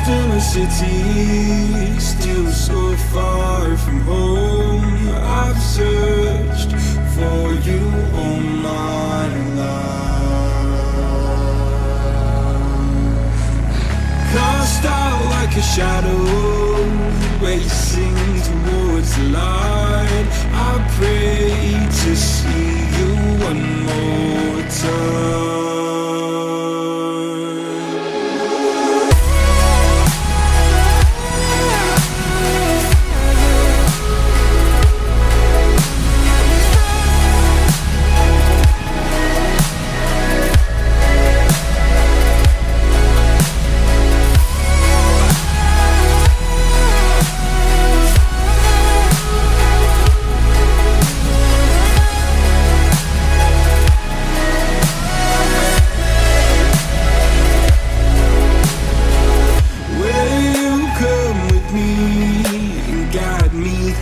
in a city, still so far from home. I've searched for you all my life. Cast out like a shadow, racing towards the light. I pray to see you one more time.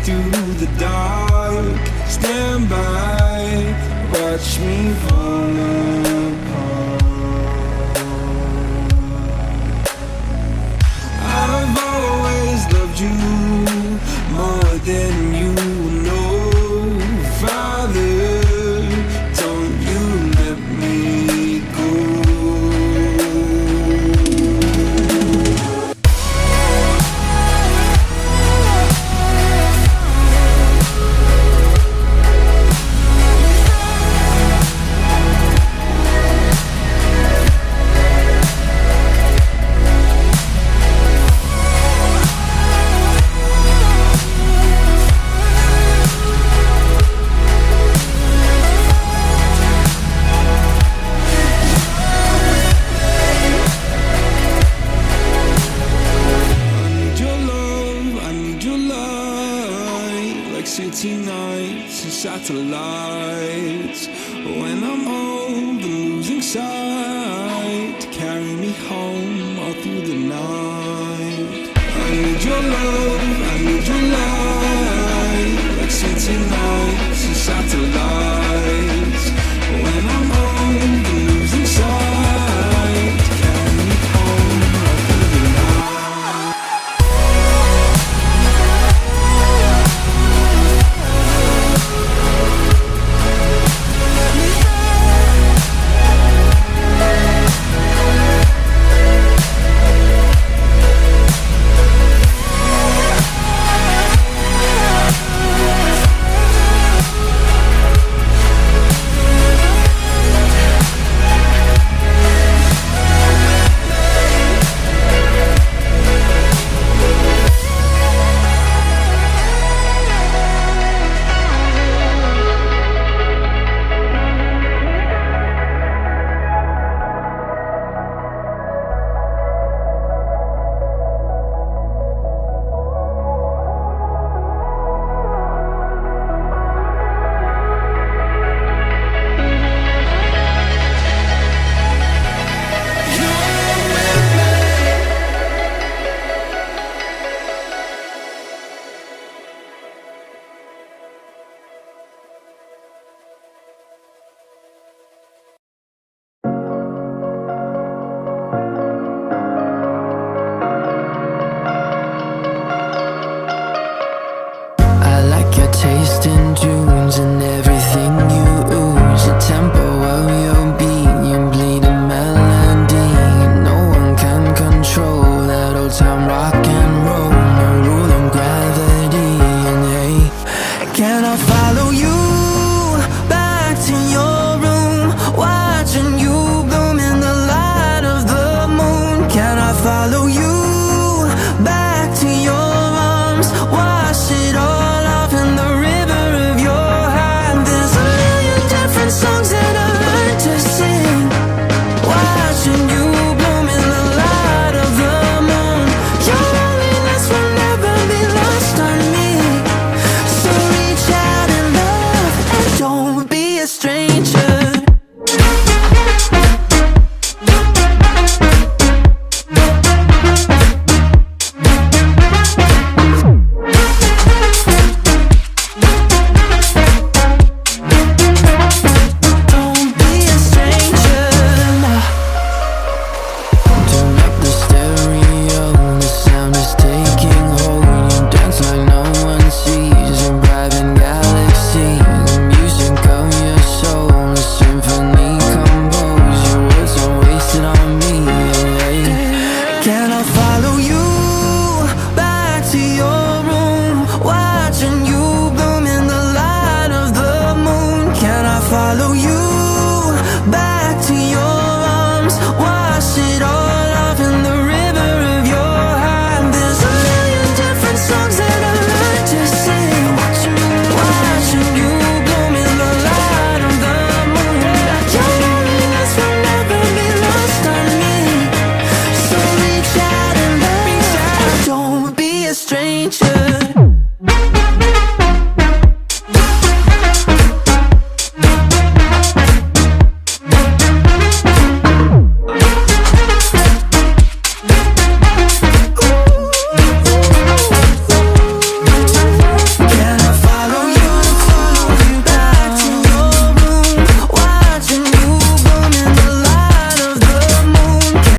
Through the dark, stand by, watch me fall apart. I've always loved you more than you know. Father, don't you let me go. City nights and satellites. When I'm old and losing sight, carry me home all through the night. I need your love, I need your love.